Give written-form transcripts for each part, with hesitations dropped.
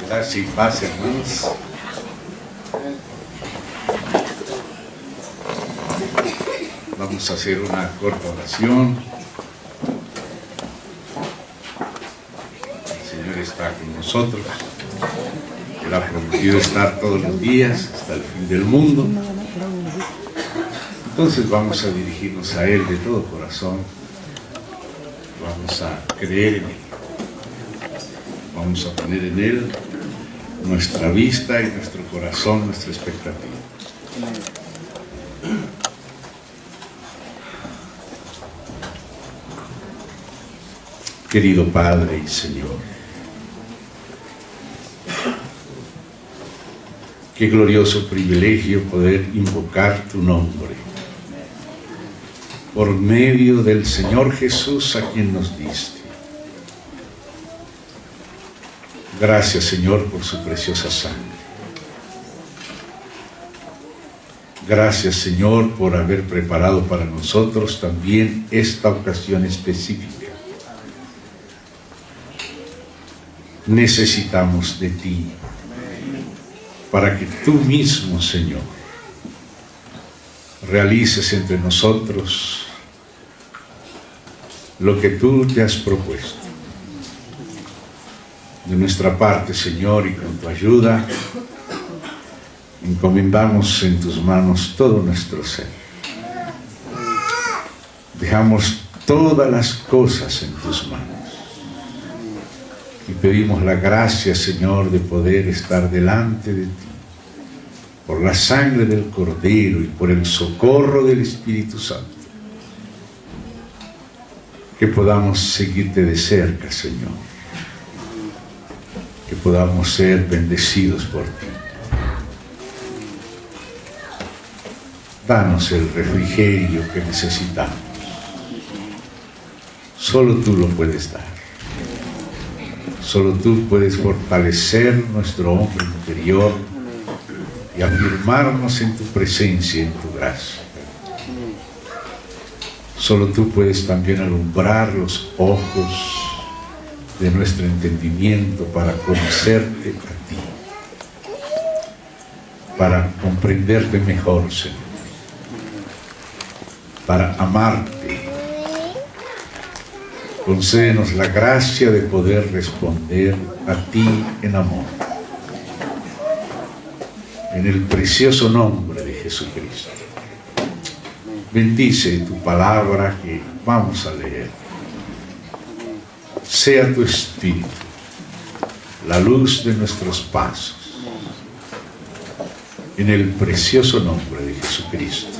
Quedarse en paz, hermanos. Vamos a hacer una corta oración. El Señor está con nosotros. Él ha prometido estar todos los días hasta el fin del mundo. Entonces vamos a dirigirnos a Él de todo corazón. Vamos a creer en Él. Vamos a poner en Él nuestra vista y nuestro corazón, nuestra expectativa. Querido Padre y Señor, qué glorioso privilegio poder invocar tu nombre por medio del Señor Jesús a quien nos diste. Gracias, Señor, por su preciosa sangre. Gracias, Señor, por haber preparado para nosotros también esta ocasión específica. Necesitamos de ti para que tú mismo, Señor, realices entre nosotros lo que tú te has propuesto. De nuestra parte, Señor, y con tu ayuda, encomendamos en tus manos todo nuestro ser. Dejamos todas las cosas en tus manos. Y pedimos la gracia, Señor, de poder estar delante de ti, por la sangre del Cordero y por el socorro del Espíritu Santo. Que podamos seguirte de cerca, Señor. Que podamos ser bendecidos por ti. Danos el refrigerio que necesitamos. Solo tú lo puedes dar. Solo tú puedes fortalecer nuestro hombre interior y afirmarnos en tu presencia y en tu gracia. Solo tú puedes también alumbrar los ojos de nuestro entendimiento para conocerte a ti, para comprenderte mejor, Señor, para amarte. Concédenos la gracia de poder responder a ti en amor. En el precioso nombre de Jesucristo. Bendice tu palabra que vamos a leer. Sea tu Espíritu la luz de nuestros pasos. En el precioso nombre de Jesucristo.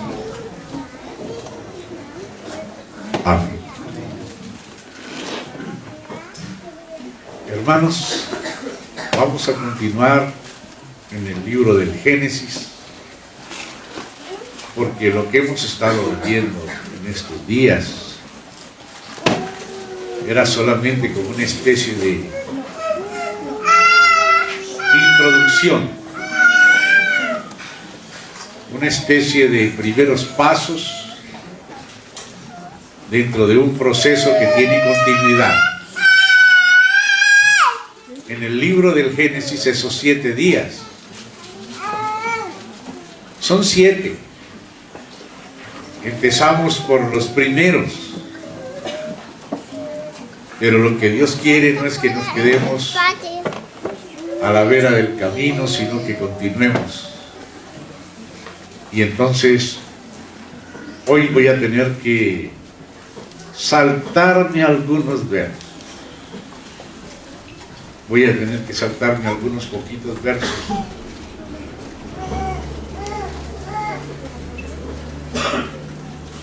Amén. Hermanos, vamos a continuar en el libro del Génesis, porque lo que hemos estado viendo en estos días era solamente como una especie de introducción, una especie de primeros pasos dentro de un proceso que tiene continuidad. En el libro del Génesis, esos 7 días son 7. Empezamos por los primeros, pero lo que Dios quiere no es que nos quedemos a la vera del camino, sino que continuemos. Y entonces hoy voy a tener que saltarme algunos versos. Voy a tener que saltarme algunos poquitos versos.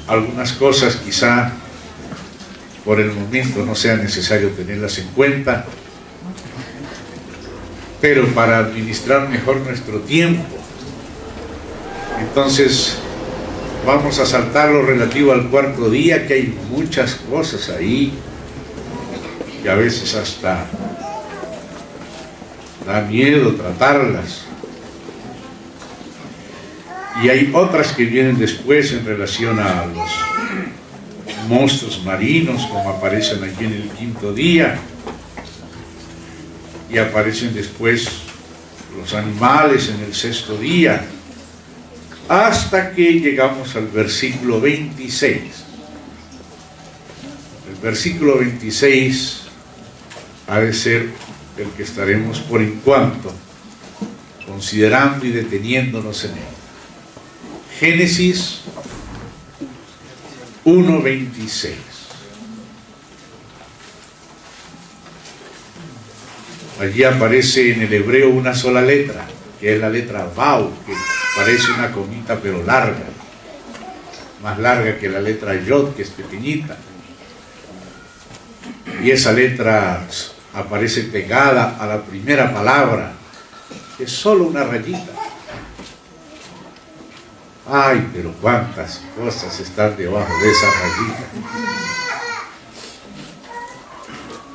Algunas cosas quizá por el momento no sea necesario tenerlas en cuenta, pero para administrar mejor nuestro tiempo, entonces vamos a saltar lo relativo al 4.º día, que hay muchas cosas ahí y a veces hasta da miedo tratarlas. Y hay otras que vienen después en relación a los monstruos marinos, como aparecen aquí en el 5.º día. y aparecen después los animales en el sexto día, hasta que llegamos al versículo 26. El versículo 26 ha de ser el que estaremos por enquanto considerando y deteniéndonos en él. Génesis 1:26. Allí aparece en el hebreo una sola letra, que es la letra Vau, que parece una comita pero larga, más larga que la letra Yod, que es pequeñita. Y esa letra aparece pegada a la primera palabra, que es solo una rayita. Ay, pero cuántas cosas están debajo de esa rayita.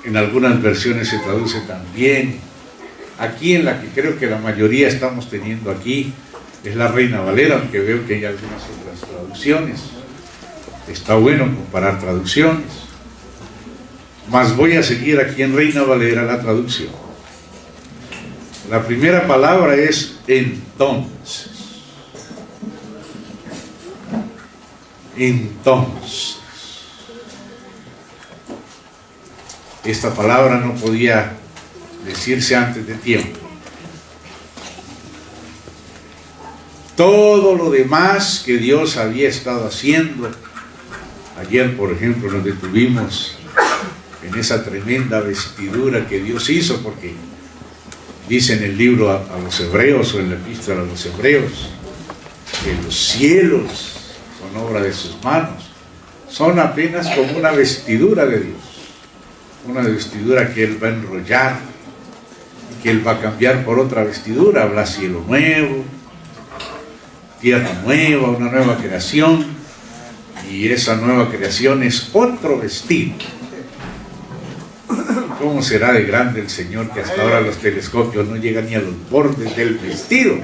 En algunas versiones se traduce también. Aquí, en la que creo que la mayoría estamos teniendo aquí, es la Reina Valera, aunque veo que hay algunas otras traducciones. Está bueno comparar traducciones. Mas voy a seguir aquí en Reina Valera la traducción. La primera palabra es entonces. Entonces. Esta palabra no podía decirse antes de tiempo. Todo lo demás que Dios había estado haciendo, ayer por ejemplo nos detuvimos en esa tremenda vestidura que Dios hizo, porque dice en el libro a los hebreos, o en la epístola a los hebreos, que los cielos son obra de sus manos, son apenas como una vestidura de Dios, una vestidura que Él va a enrollar, que Él va a cambiar por otra vestidura. Habla cielo nuevo, tierra nueva, una nueva creación, y esa nueva creación es otro vestido. ¿Cómo será de grande el Señor que hasta ahora los telescopios no llegan ni a los bordes del vestido,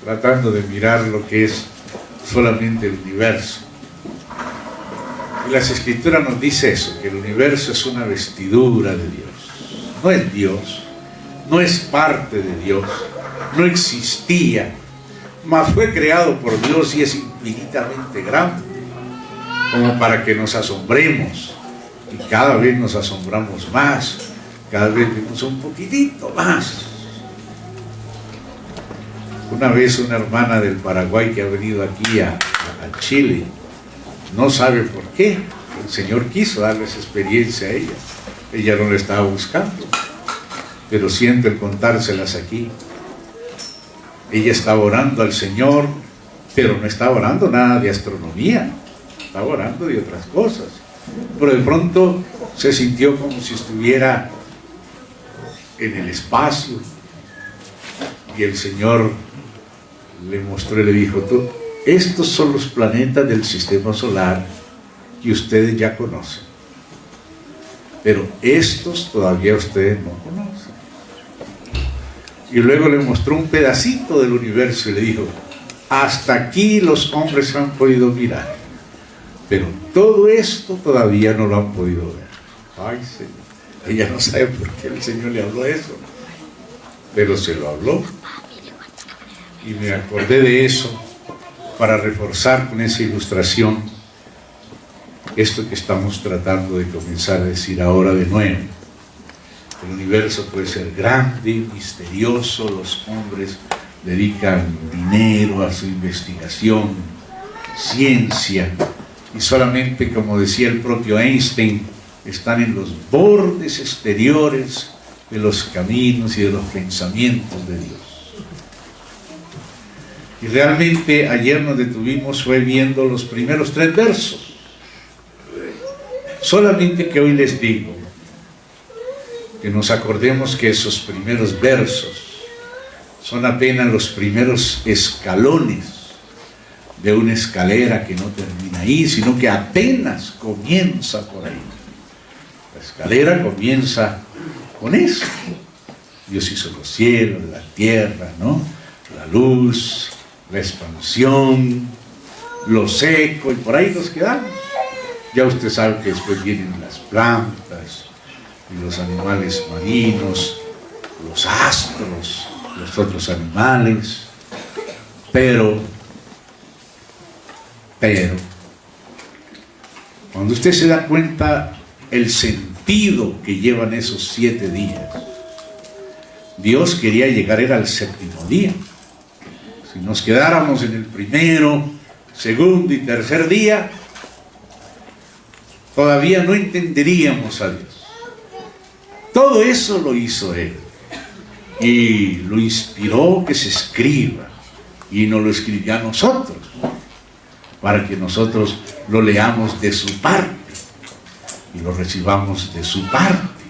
tratando de mirar lo que es solamente el universo? Y las Escrituras nos dice eso, que el universo es una vestidura de Dios. No es Dios, no es parte de Dios, no existía, mas fue creado por Dios y es infinitamente grande, como para que nos asombremos. Y cada vez nos asombramos más, cada vez vemos un poquitito más. Una vez una hermana del Paraguay que ha venido aquí a Chile, no sabe por qué, el Señor quiso darle esa experiencia a ella. Ella no la estaba buscando, pero siento el contárselas aquí. Ella estaba orando al Señor, pero no estaba orando nada de astronomía, estaba orando de otras cosas. Pero de pronto se sintió como si estuviera en el espacio, y el Señor le mostró y le dijo: estos son los planetas del sistema solar que ustedes ya conocen, pero estos todavía ustedes no conocen. Y luego le mostró un pedacito del universo y le dijo: hasta aquí los hombres han podido mirar, pero todo esto todavía no lo han podido ver. Ay, Señor. Ella no sabe por qué el Señor le habló eso, pero se lo habló. Y me acordé de eso para reforzar con esa ilustración esto que estamos tratando de comenzar a decir ahora de nuevo. El universo puede ser grande, misterioso, los hombres dedican dinero a su investigación, ciencia, y solamente, como decía el propio Einstein, están en los bordes exteriores de los caminos y de los pensamientos de Dios. Y realmente ayer nos detuvimos fue viendo los primeros 3 versos. Solamente que hoy les digo que nos acordemos que esos primeros versos son apenas los primeros escalones de una escalera que no termina ahí, sino que apenas comienza por ahí. La escalera comienza con eso. Dios hizo los cielos, la tierra, ¿no? La luz, la expansión, lo seco, y por ahí nos quedamos. Ya usted sabe que después vienen las plantas, y los animales marinos, los astros, los otros animales, pero, cuando usted se da cuenta el sentido que llevan esos 7 días, Dios quería llegar era al 7º día. Si nos quedáramos en el primero, segundo y tercer día, todavía no entenderíamos a Dios. Todo eso lo hizo Él y lo inspiró que se escriba, y nos lo escribió a nosotros para que nosotros lo leamos de su parte y lo recibamos de su parte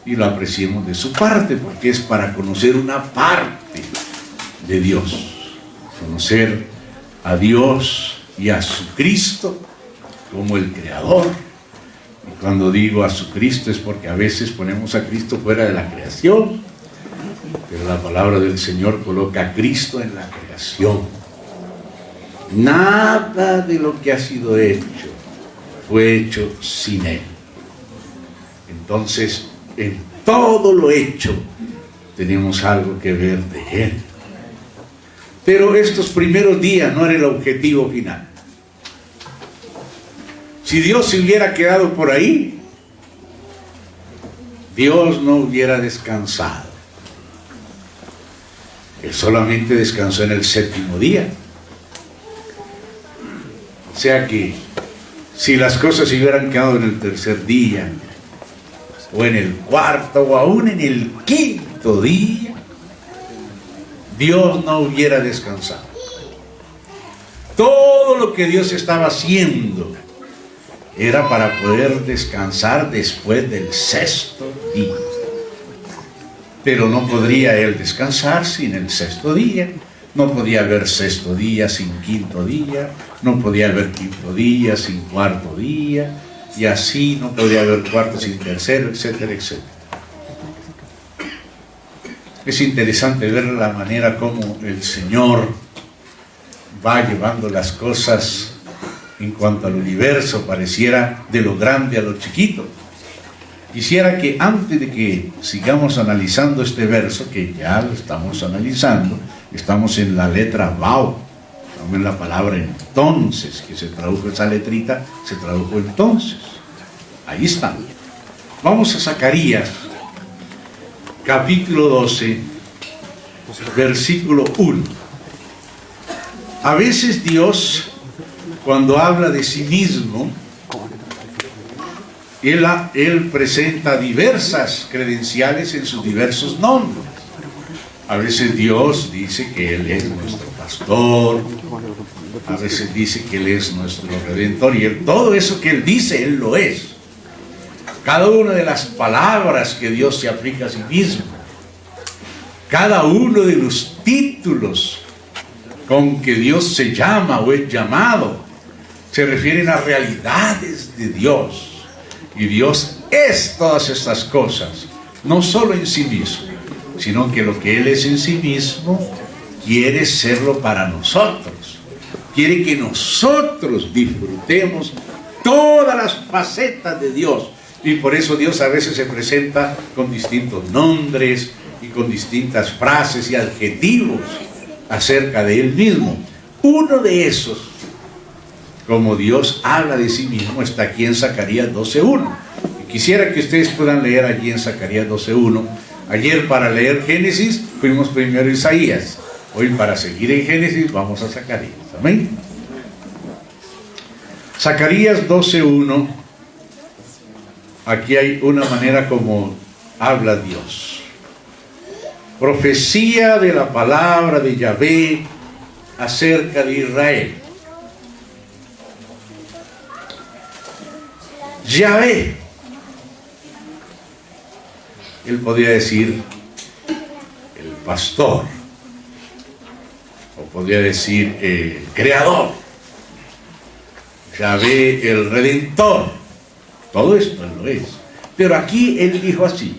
y lo apreciemos de su parte, porque es para conocer una parte de Dios, conocer a Dios y a su Cristo como el Creador. Y cuando digo a su Cristo es porque a veces ponemos a Cristo fuera de la creación, pero la palabra del Señor coloca a Cristo en la creación. Nada de lo que ha sido hecho fue hecho sin Él. Entonces, en todo lo hecho tenemos algo que ver de Él. Pero estos primeros días no era el objetivo final. Si Dios se hubiera quedado por ahí, Dios no hubiera descansado. Él solamente descansó en el 7º día. O sea que si las cosas se hubieran quedado en el 3er día, o en el 4º, o aún en el 5º día, Dios no hubiera descansado. Todo lo que Dios estaba haciendo era para poder descansar después del 6º día. Pero no podría Él descansar sin el 6º día. No podía haber 6º día sin 5º día. No podía haber 5º día sin 4º día. Y así no podía haber 4º sin 3º, etcétera, etcétera. Es interesante ver la manera como el Señor va llevando las cosas en cuanto al universo. Pareciera de lo grande a lo chiquito. Quisiera que antes de que sigamos analizando este verso, que ya lo estamos analizando, estamos en la letra Vau, estamos en la palabra entonces, que se tradujo esa letrita, se tradujo entonces. Ahí está. Vamos a Zacarías, capítulo 12, versículo 1. A veces Dios, cuando habla de sí mismo, Él presenta diversas credenciales en sus diversos nombres. A veces Dios dice que Él es nuestro pastor, a veces dice que Él es nuestro redentor, y todo eso que Él dice, Él lo es. Cada una de las palabras que Dios se aplica a sí mismo, cada uno de los títulos con que Dios se llama o es llamado, se refieren a realidades de Dios. Y Dios es todas estas cosas, no solo en sí mismo, sino que lo que Él es en sí mismo, quiere serlo para nosotros. Quiere que nosotros disfrutemos todas las facetas de Dios. Y por eso Dios a veces se presenta con distintos nombres y con distintas frases y adjetivos acerca de Él mismo. Uno de esos, como Dios habla de sí mismo, está aquí en Zacarías 12:1. Y quisiera que ustedes puedan leer allí en Zacarías 12:1. Ayer para leer Génesis fuimos primero a Isaías. Hoy para seguir en Génesis vamos a Zacarías. Amén. Zacarías 12:1. Aquí hay una manera como habla Dios. Profecía de la palabra de Yahvé acerca de Israel. Yahvé. Él podría decir el pastor, o podría decir el creador. Yahvé el redentor. Todo esto Él lo es. Pero aquí Él dijo así: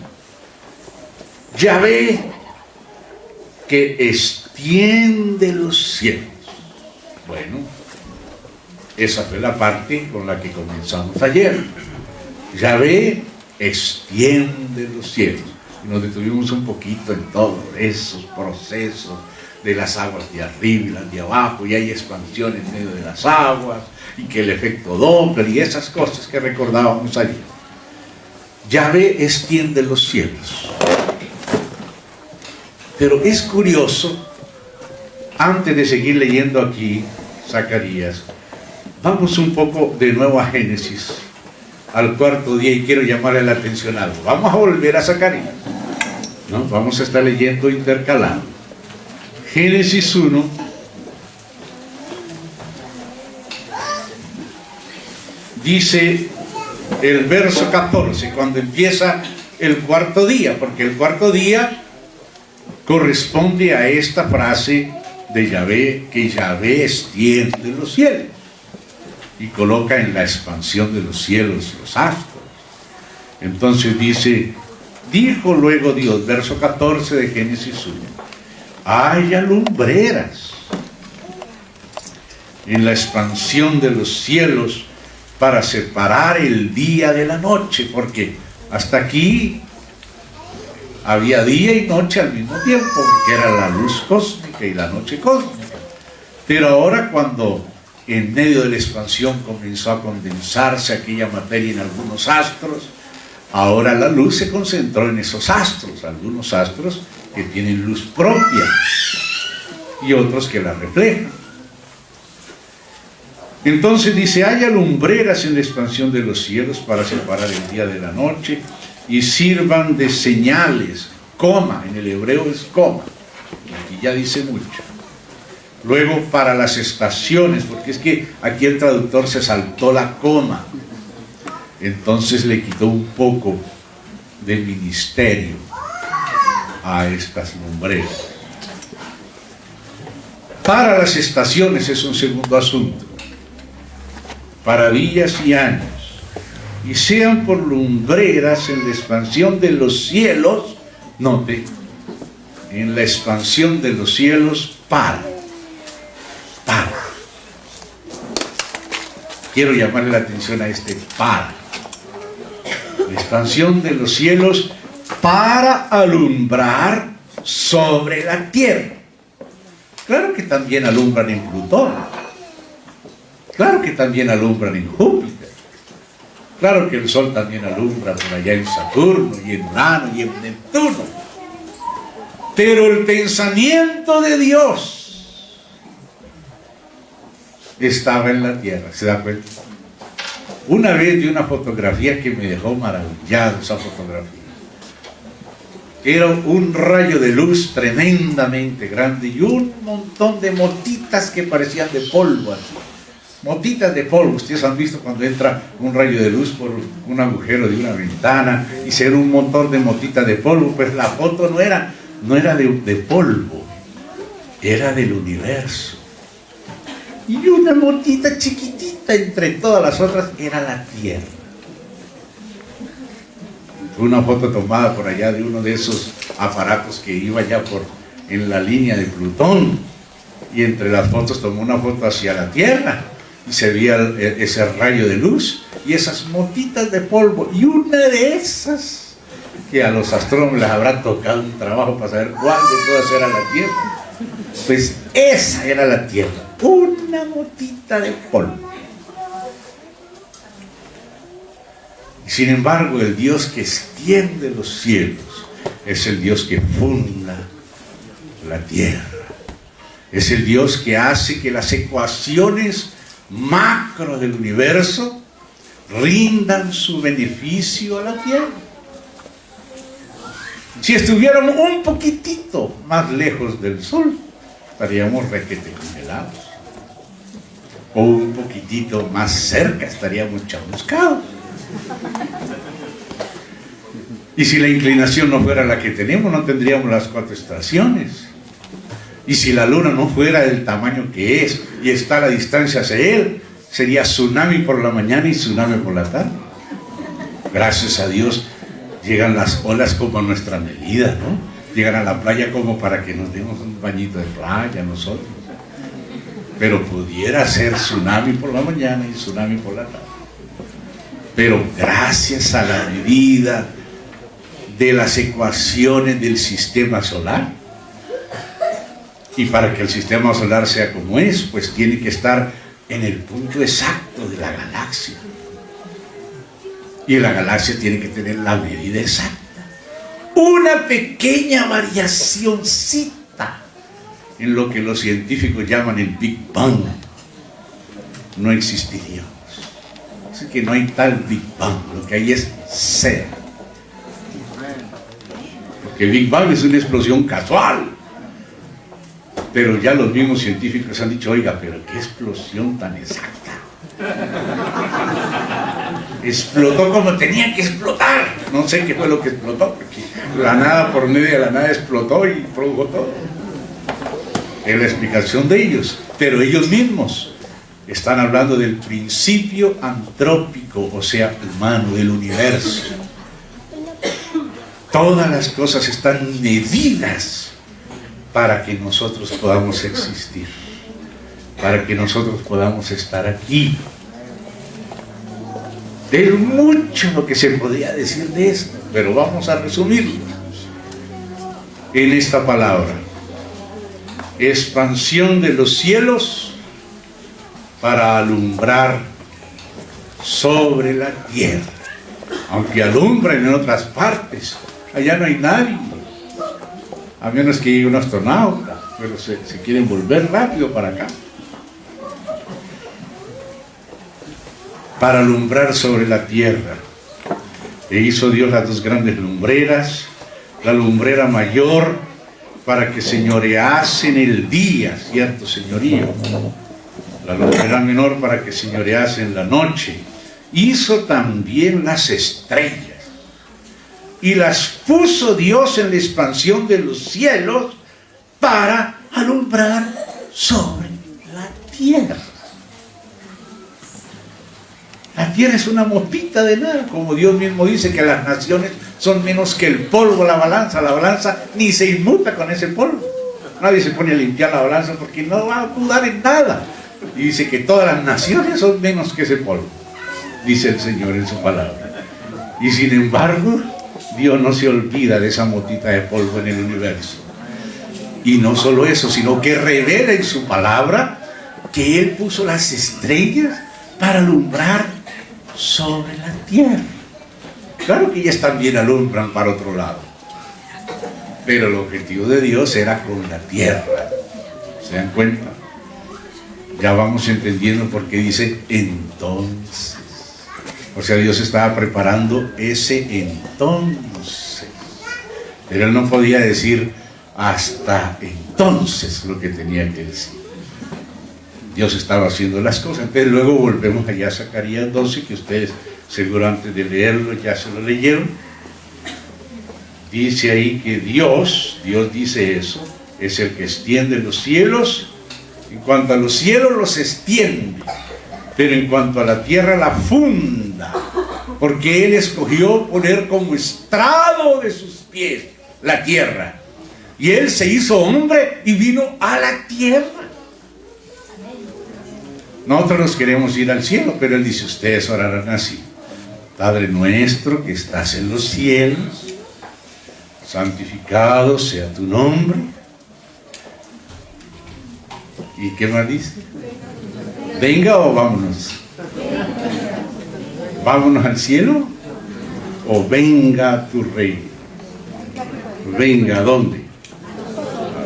Yahvé que extiende los cielos. Bueno, esa fue la parte con la que comenzamos ayer. Yahvé extiende los cielos. Y nos detuvimos un poquito en todos esos procesos de las aguas de arriba y las de abajo, y hay expansión en medio de las aguas, y que el efecto Doppler, y esas cosas que recordábamos ayer. Yahvé extiende los cielos. Pero es curioso, antes de seguir leyendo aquí Zacarías, vamos un poco de nuevo a Génesis, al cuarto día, y quiero llamarle la atención a algo. Vamos a volver a Zacarías, ¿no? Vamos a estar leyendo intercalando. Génesis 1, dice el verso 14, cuando empieza el cuarto día, porque el cuarto día corresponde a esta frase de Yahvé, que Yahvé extiende los cielos y coloca en la expansión de los cielos los astros. Entonces dice, dijo luego Dios, verso 14 de Génesis 1, haya lumbreras en la expansión de los cielos para separar el día de la noche, porque hasta aquí había día y noche al mismo tiempo, porque era la luz cósmica y la noche cósmica. Pero ahora, cuando en medio de la expansión comenzó a condensarse aquella materia en algunos astros, ahora la luz se concentró en esos astros, algunos astros que tienen luz propia y otros que la reflejan. Entonces dice, haya lumbreras en la expansión de los cielos para separar el día de la noche y sirvan de señales, coma, en el hebreo es coma, aquí ya dice mucho. Luego para las estaciones, porque es que aquí el traductor se saltó la coma, entonces le quitó un poco de ministerio a estas lumbreras. Para las estaciones es un segundo asunto, para días y años, y sean por lumbreras en la expansión de los cielos, note, en la expansión de los cielos para. Quiero llamarle la atención a este para. La expansión de los cielos para alumbrar sobre la tierra. Claro que también alumbran en Plutón. Claro que también alumbran en Júpiter. Claro que el Sol también alumbra por allá en Saturno y en Urano y en Neptuno. Pero el pensamiento de Dios estaba en la tierra, ¿se da cuenta? Una vez vi una fotografía que me dejó maravillado, esa fotografía. Era un rayo de luz tremendamente grande y un montón de motitas que parecían de polvo así. Motitas de polvo. Ustedes han visto cuando entra un rayo de luz por un agujero de una ventana y se ve un montón de motitas de polvo. Pues la foto no era de polvo, era del universo. Y una motita chiquitita entre todas las otras era la Tierra. Una foto tomada por allá de uno de esos aparatos que iba ya en la línea de Plutón, y entre las fotos tomó una foto hacia la Tierra y se veía ese rayo de luz y esas motitas de polvo, y una de esas que a los astrónomos les habrá tocado un trabajo para saber cuál de todas era la Tierra. Pues esa era la Tierra, una motita de polvo. Sin embargo, el Dios que extiende los cielos es el Dios que funda la tierra. Es el Dios que hace que las ecuaciones macro del universo rindan su beneficio a la tierra. Si estuviéramos un poquitito más lejos del sol, estaríamos requete congelados. O un poquitito más cerca, estaríamos chamuscados. Y si la inclinación no fuera la que tenemos, no tendríamos las 4 estaciones. Y si la luna no fuera del tamaño que es y está a la distancia hacia él, sería tsunami por la mañana y tsunami por la tarde. Gracias a Dios llegan las olas como a nuestra medida, ¿no? Llegan a la playa como para que nos demos un bañito de playa nosotros. Pero pudiera ser tsunami por la mañana y tsunami por la tarde. Pero gracias a la medida de las ecuaciones del sistema solar, y para que el sistema solar sea como es, pues tiene que estar en el punto exacto de la galaxia. Y la galaxia tiene que tener la medida exacta. Una pequeña variacióncita en lo que los científicos llaman el Big Bang, no existiríamos. Así que no hay tal Big Bang, lo que hay es cero. Porque el Big Bang es una explosión casual. Pero ya los mismos científicos han dicho, oiga, pero qué explosión tan exacta. Explotó como tenía que explotar. No sé qué fue lo que explotó, porque la nada por medio de la nada explotó y produjo todo. Es la explicación de ellos. Pero ellos mismos están hablando del principio antrópico, o sea, humano, del universo. Todas las cosas están medidas para que nosotros podamos existir, para que nosotros podamos estar aquí. Es mucho lo que se podría decir de esto, pero vamos a resumirlo en esta palabra: expansión de los cielos para alumbrar sobre la tierra. Aunque alumbren en otras partes, allá no hay nadie, a menos que llegue un astronauta, pero se quieren volver rápido para acá. Para alumbrar sobre la tierra. E hizo Dios las dos grandes lumbreras, la lumbrera mayor para que señorease en el día, cierto señorío, la lumbrera menor para que señorease en la noche. Hizo también las estrellas y las puso Dios en la expansión de los cielos para alumbrar sobre la tierra. La tierra es una mopita de nada, como Dios mismo dice que las naciones son menos que el polvo. La balanza ni se inmuta con ese polvo. Nadie se pone a limpiar la balanza porque no va a dudar en nada. Y dice que todas las naciones son menos que ese polvo, dice el Señor en su palabra. Y sin embargo, Dios no se olvida de esa motita de polvo en el universo. Y no solo eso, sino que revela en su palabra que Él puso las estrellas para alumbrar sobre la tierra. Claro que ellas también alumbran para otro lado, pero el objetivo de Dios era con la tierra. ¿Se dan cuenta? Ya vamos entendiendo por qué dice entonces. O sea, Dios estaba preparando ese entonces, pero Él no podía decir hasta entonces lo que tenía que decir. Dios estaba haciendo las cosas. Entonces luego volvemos allá a Zacarías 12, que ustedes seguro antes de leerlo ya se lo leyeron. Dice ahí que Dios dice eso, es el que extiende los cielos. En cuanto a los cielos los extiende, pero en cuanto a la tierra la funda, porque Él escogió poner como estrado de sus pies la tierra. Y Él se hizo hombre y vino a la tierra. Nosotros nos queremos ir al cielo, pero Él dice, ustedes orarán así: Padre nuestro que estás en los cielos, santificado sea tu nombre. ¿Y qué más dice? ¿Venga o vámonos? ¿Vámonos al cielo? ¿O venga tu reino? ¿Venga a dónde?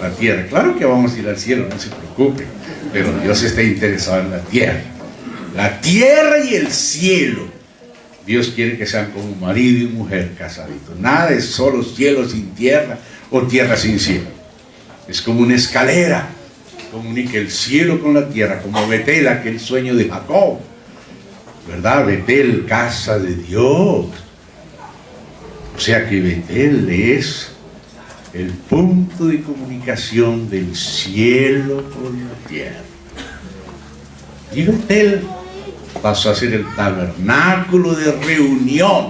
A la tierra. Claro que vamos a ir al cielo, no se preocupe, pero Dios está interesado en la tierra. La tierra y el cielo. Dios quiere que sean como marido y mujer casaditos. Nada es solo cielo sin tierra o tierra sin cielo. Es como una escalera. Comunica el cielo con la tierra, como Betel, aquel sueño de Jacob, ¿verdad? Betel, casa de Dios. O sea que Betel es el punto de comunicación del cielo con la tierra. Y Betel pasó a ser el tabernáculo de reunión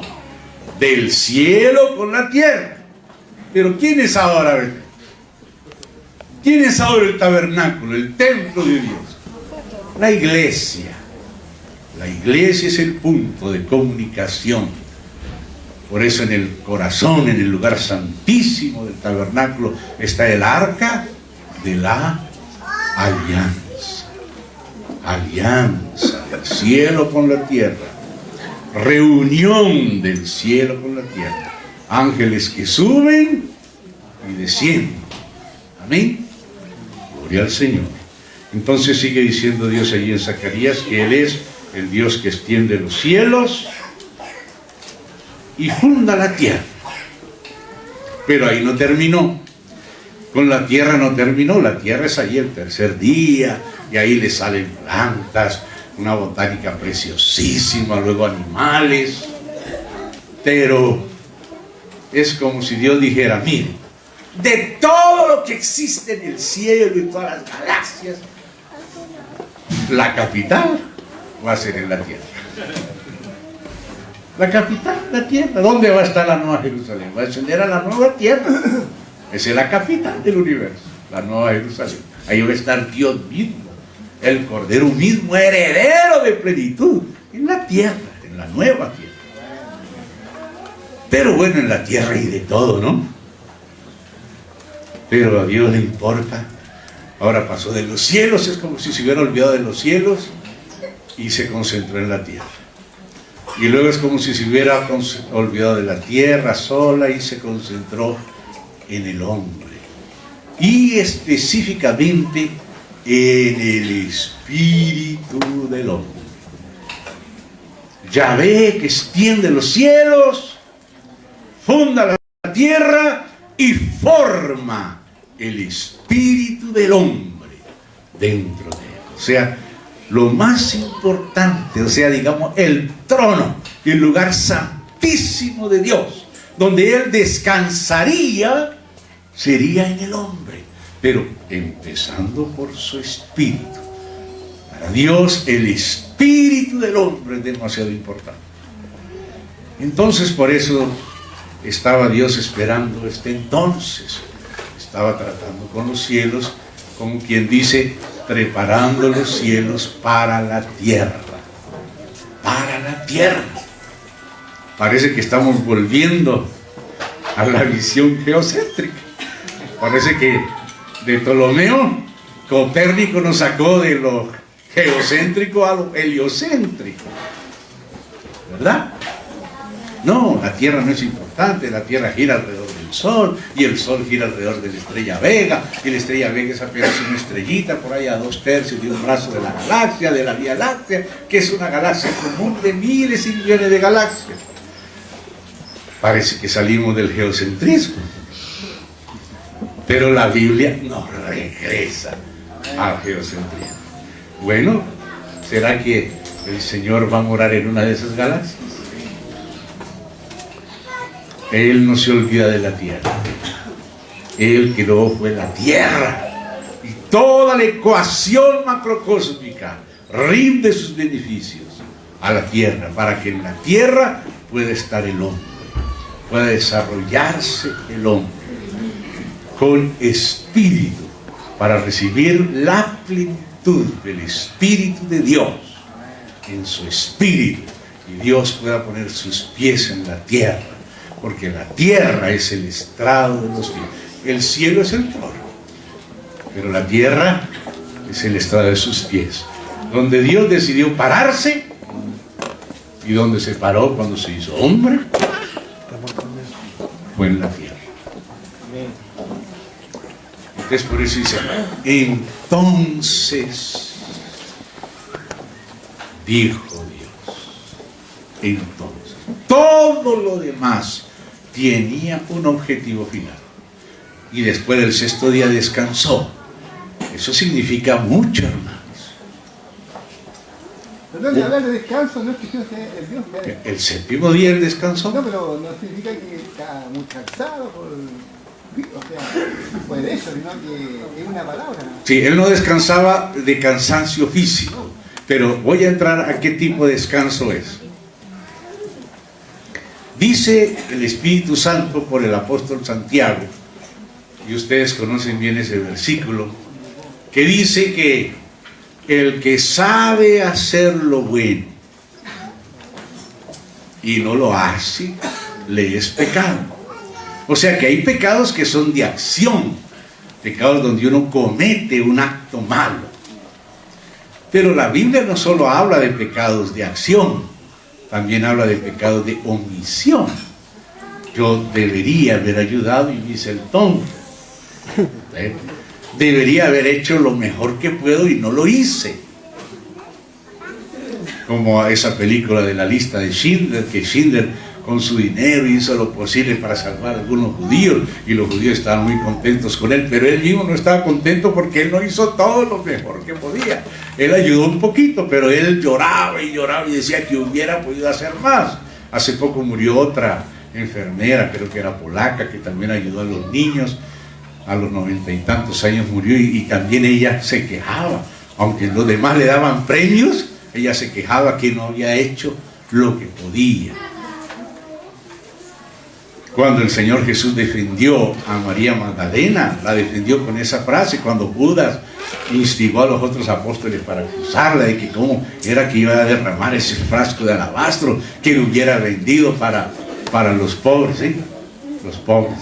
del cielo con la tierra. Pero ¿quién es ahora Betel? ¿Quién es ahora el tabernáculo, el templo de Dios? La iglesia. La iglesia es el punto de comunicación. Por eso en el corazón, en el lugar santísimo del tabernáculo, está el arca de la alianza. Alianza del cielo con la tierra. Reunión del cielo con la tierra. Ángeles que suben y descienden. Amén. Gloria al Señor. Entonces sigue diciendo Dios allí en Zacarías que Él es el Dios que extiende los cielos y funda la tierra. Pero ahí no terminó. Con la tierra no terminó. La tierra es allí el tercer día y ahí le salen plantas, una botánica preciosísima, luego animales. Pero es como si Dios dijera, mire, de todo lo que existe en el cielo y todas las galaxias, la capital va a ser en la tierra. La capital, la tierra. ¿Dónde va a estar la nueva Jerusalén? Va a ascender a la nueva tierra. Esa es la capital del universo, la nueva Jerusalén. Ahí va a estar Dios mismo, el Cordero mismo, heredero de plenitud, en la tierra, en la nueva tierra. Pero bueno, en la tierra hay de todo, ¿no? Pero a Dios le importa. Ahora pasó de los cielos, es como si se hubiera olvidado de los cielos y se concentró en la tierra. Y luego es como si se hubiera olvidado de la tierra sola y se concentró en el hombre. Y específicamente en el espíritu del hombre. Yahvé que extiende los cielos, funda la tierra y forma el espíritu del hombre dentro de él. O sea, lo más importante, o sea, digamos, el trono y el lugar santísimo de Dios, donde Él descansaría, sería en el hombre, pero empezando por su espíritu. Para Dios, el espíritu del hombre es demasiado importante. Entonces, por eso estaba Dios esperando entonces. Estaba tratando con los cielos, como quien dice, preparando los cielos para la tierra. Para la tierra. Parece que estamos volviendo a la visión geocéntrica. Parece que de Ptolomeo, Copérnico nos sacó de lo geocéntrico a lo heliocéntrico. ¿Verdad? No, la Tierra no es importante, la Tierra gira alrededor del Sol, y el Sol gira alrededor de la estrella Vega, y la estrella Vega es apenas una estrellita por ahí a 2/3 de un brazo de la galaxia, de la Vía Láctea, que es una galaxia común de miles y millones de galaxias. Parece que salimos del geocentrismo, pero la Biblia nos regresa al geocentrismo. Bueno, ¿será que el Señor va a morar en una de esas galaxias? Él no se olvida de la tierra. Él creó fue la tierra. Y toda la ecuación macrocósmica rinde sus beneficios a la tierra, para que en la tierra pueda estar el hombre, pueda desarrollarse el hombre con espíritu, para recibir la plenitud del espíritu de Dios en su espíritu, y Dios pueda poner sus pies en la tierra. Porque la tierra es el estrado de los pies. El cielo es el trono, pero la tierra es el estrado de sus pies. Donde Dios decidió pararse y donde se paró cuando se hizo hombre, fue en la tierra. Entonces por eso dice, entonces dijo Dios, entonces, todo lo demás tenía un objetivo final. Y después del sexto día descansó. Eso significa mucho, hermanos. Perdón, de hablar de descanso no es que Dios sea el Dios que... El séptimo día él descansó. No, pero no significa que está muy cansado por... O sea, pues de eso, sino que es una palabra. Sí, él no descansaba de cansancio físico. Pero voy a entrar a qué tipo de descanso es. Dice el Espíritu Santo por el apóstol Santiago, y ustedes conocen bien ese versículo, que dice que el que sabe hacer lo bueno y no lo hace, le es pecado. O sea que hay pecados que son de acción, pecados donde uno comete un acto malo. Pero la Biblia no solo habla de pecados de acción, también habla de pecados de omisión. Yo debería haber ayudado y me hice el tonto. Debería haber hecho lo mejor que puedo y no lo hice. Como esa película de la lista de Schindler, que Schindler con su dinero hizo lo posible para salvar a algunos judíos, y los judíos estaban muy contentos con él, pero él mismo no estaba contento porque él no hizo todo lo mejor que podía. Él ayudó un poquito, pero él lloraba y decía que hubiera podido hacer más. Hace poco murió otra enfermera, creo que era polaca, que también ayudó a los niños. A los 90 y tantos años murió, y también ella se quejaba, aunque los demás le daban premios, ella se quejaba que no había hecho lo que podía. Cuando el Señor Jesús defendió a María Magdalena, la defendió con esa frase, cuando Judas instigó a los otros apóstoles para acusarla de que cómo era que iba a derramar ese frasco de alabastro que lo hubiera vendido para los pobres, ¿sí? Los pobres,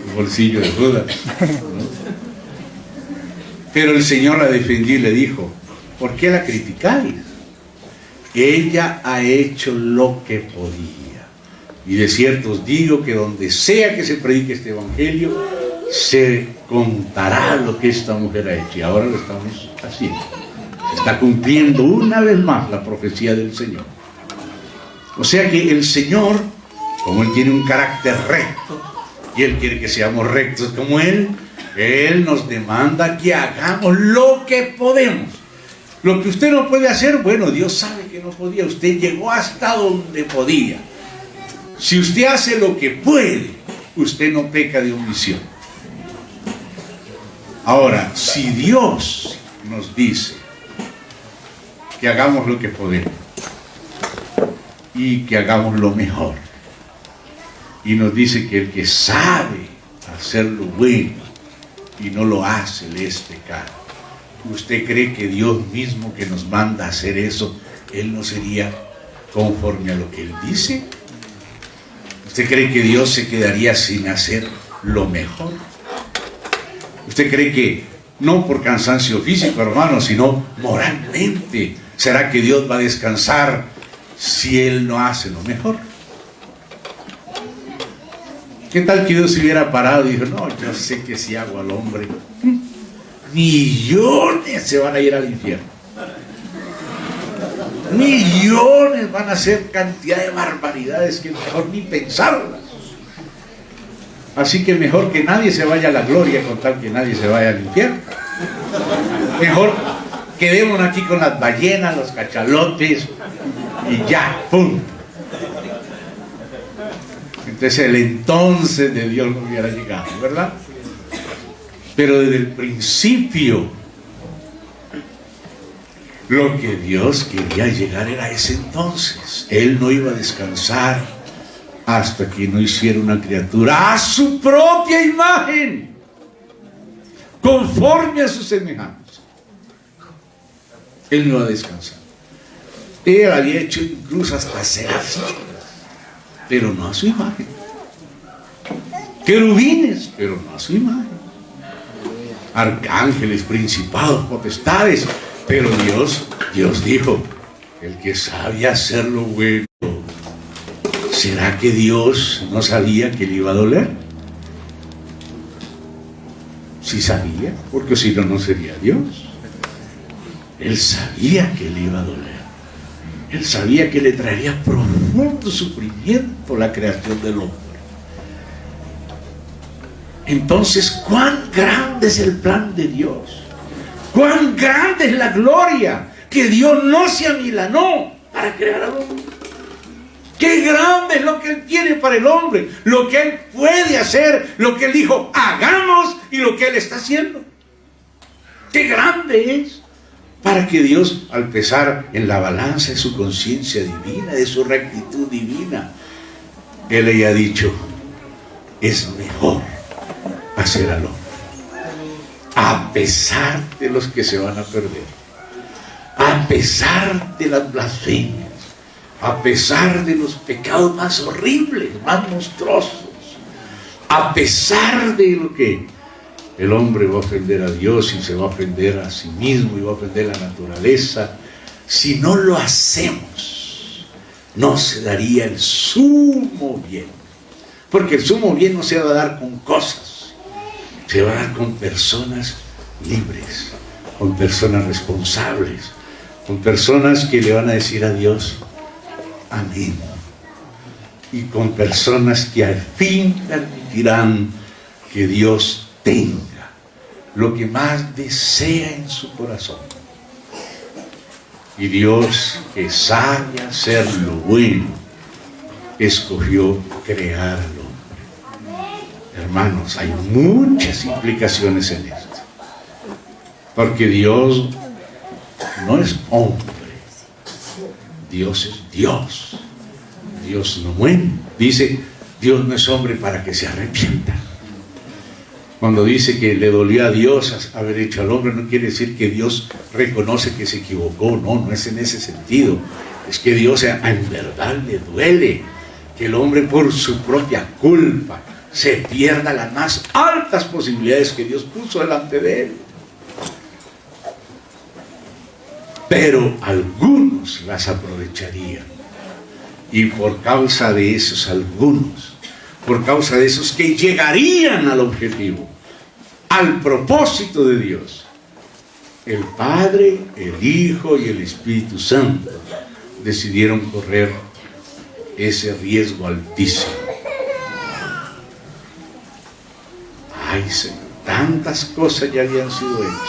el bolsillo de Judas, ¿no? Pero el Señor la defendió y le dijo: ¿por qué la criticáis? Ella ha hecho lo que podía. Y de cierto os digo que donde sea que se predique este evangelio, se contará lo que esta mujer ha hecho. Y ahora lo estamos haciendo. Está cumpliendo una vez más la profecía del Señor. O sea que el Señor, como Él tiene un carácter recto, y Él quiere que seamos rectos como Él nos demanda que hagamos lo que podemos. Lo que usted no puede hacer, bueno, Dios sabe que no podía. Usted llegó hasta donde podía. Si usted hace lo que puede, usted no peca de omisión. Ahora, si Dios nos dice que hagamos lo que podemos y que hagamos lo mejor, y nos dice que el que sabe hacer lo bueno y no lo hace, le es pecado, ¿usted cree que Dios mismo que nos manda a hacer eso, Él no sería conforme a lo que Él dice? ¿Usted cree que Dios se quedaría sin hacer lo mejor? ¿Usted cree que no por cansancio físico, hermano, sino moralmente, será que Dios va a descansar si Él no hace lo mejor? ¿Qué tal que Dios se hubiera parado y dijo: no, yo sé que si hago al hombre, millones se van a ir al infierno, millones van a hacer cantidad de barbaridades que mejor ni pensarlas, así que mejor que nadie se vaya a la gloria con tal que nadie se vaya al infierno? Mejor quedémonos aquí con las ballenas, los cachalotes y ya, ¡pum! Entonces el entonces de Dios no hubiera llegado, ¿verdad? Pero desde el principio lo que Dios quería llegar era ese entonces. Él no iba a descansar hasta que no hiciera una criatura a su propia imagen, conforme a su semejanza. Él no iba a descansar. Él había hecho incluso hasta serafines, pero no a su imagen. Querubines, pero no a su imagen. Arcángeles, principados, potestades, pero Dios dijo: el que sabe hacer lo bueno. ¿Será que Dios no sabía que le iba a doler? Sí sabía, porque si no, no sería Dios. Él sabía que le iba a doler. Él sabía que le traería profundo sufrimiento la creación del hombre. Entonces, ¿cuán grande es el plan de Dios? ¿Cuán grande es la gloria que Dios no se amilanó para crear al hombre? ¡Qué grande es lo que Él tiene para el hombre! Lo que Él puede hacer, lo que Él dijo, hagamos, y lo que Él está haciendo. ¡Qué grande es! Para que Dios, al pesar en la balanza de su conciencia divina, de su rectitud divina, Él haya dicho: es mejor hacer al hombre, a pesar de los que se van a perder, a pesar de las blasfemias, a pesar de los pecados más horribles, más monstruosos, a pesar de lo que el hombre va a ofender a Dios y se va a ofender a sí mismo y va a ofender a la naturaleza, si no lo hacemos, no se daría el sumo bien. Porque el sumo bien no se va a dar con cosas, se va a dar con personas libres, con personas responsables, con personas que le van a decir a Dios amén, y con personas que al fin permitirán que Dios tenga lo que más desea en su corazón. Y Dios, que sabe hacer lo bueno, escogió crear al hombre. Hermanos, hay muchas implicaciones en esto, porque Dios no es hombre, Dios es Dios. Dios no muere. Dice, Dios no es hombre para que se arrepienta. Cuando dice que le dolió a Dios haber hecho al hombre, no quiere decir que Dios reconoce que se equivocó, no es en ese sentido. Es que Dios en verdad le duele que el hombre por su propia culpa se pierda las más altas posibilidades que Dios puso delante de él. Pero algunos las aprovecharían. Y por causa de esos algunos, por causa de esos que llegarían al objetivo, al propósito de Dios, el Padre, el Hijo y el Espíritu Santo decidieron correr ese riesgo altísimo. Ay, Señor, tantas cosas ya habían sido hechas.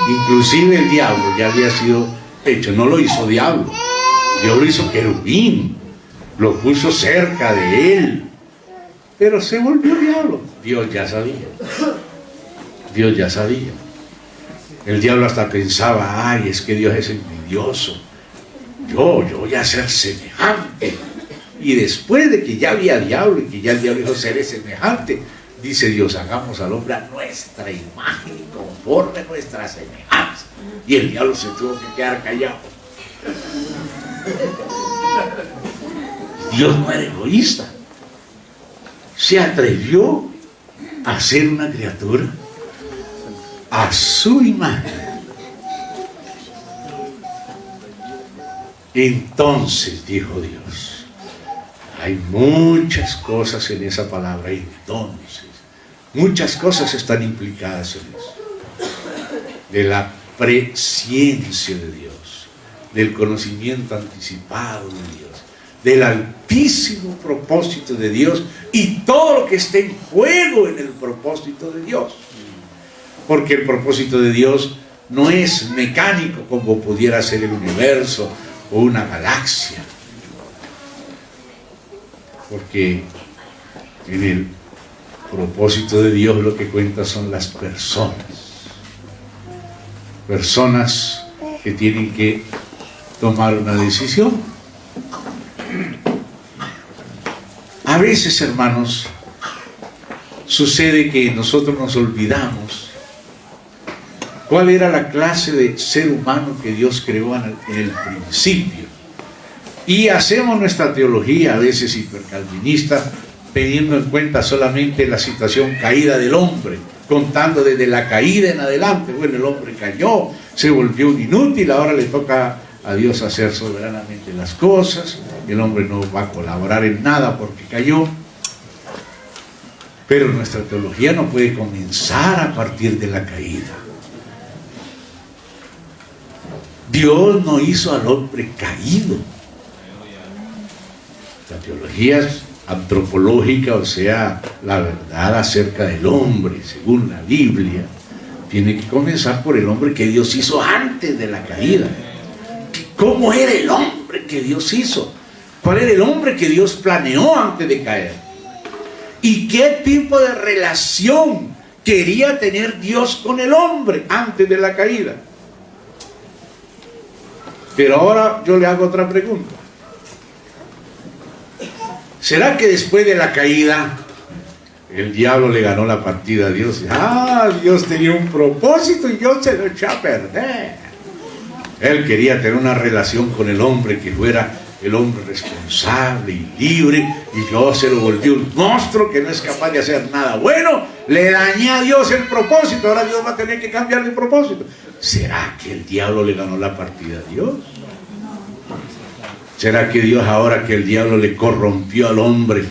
Inclusive el diablo ya había sido hecho. No lo hizo diablo, Dios lo hizo querubín, lo puso cerca de él, pero se volvió diablo. Dios ya sabía. Dios ya sabía. El diablo hasta pensaba, ay, es que Dios es envidioso. Yo voy a ser semejante. Y después de que ya había diablo y que ya el diablo dijo, seré semejante, dice Dios, hagamos al hombre a nuestra imagen y conforme a nuestra semejanza. Y el diablo se tuvo que quedar callado. Dios no era egoísta. Se atrevió a hacer una criatura a su imagen. Entonces, dijo Dios, hay muchas cosas en esa palabra, entonces, muchas cosas están implicadas en eso. De la presciencia de Dios, del conocimiento anticipado de Dios, del altísimo propósito de Dios y todo lo que esté en juego en el propósito de Dios. Porque el propósito de Dios no es mecánico como pudiera ser el universo o una galaxia. Porque en el propósito de Dios lo que cuenta son las personas. Personas que tienen que tomar una decisión. A veces, hermanos, sucede que nosotros nos olvidamos cuál era la clase de ser humano que Dios creó en el principio. Y hacemos nuestra teología a veces hipercalvinista, teniendo en cuenta solamente la situación caída del hombre, contando desde la caída en adelante. Bueno, el hombre cayó, se volvió un inútil, ahora le toca a Dios hacer soberanamente las cosas, el hombre no va a colaborar en nada porque cayó. Pero nuestra teología no puede comenzar a partir de la caída. Dios no hizo al hombre caído. La teología antropológica, o sea, la verdad acerca del hombre, según la Biblia, tiene que comenzar por el hombre que Dios hizo antes de la caída. ¿Cómo era el hombre que Dios hizo? ¿Cuál era el hombre que Dios planeó antes de caer? ¿Y qué tipo de relación quería tener Dios con el hombre antes de la caída? Pero ahora yo le hago otra pregunta. ¿Será que después de la caída el diablo le ganó la partida a Dios? Dios tenía un propósito y Dios se lo echó a perder. Él quería tener una relación con el hombre que fuera el hombre responsable y libre, y Dios se lo volvió un monstruo que no es capaz de hacer nada bueno. Le dañé a Dios el propósito, ahora Dios va a tener que cambiar de propósito. ¿Será que el diablo le ganó la partida a Dios? ¿Será que Dios, ahora que el diablo le corrompió al hombre,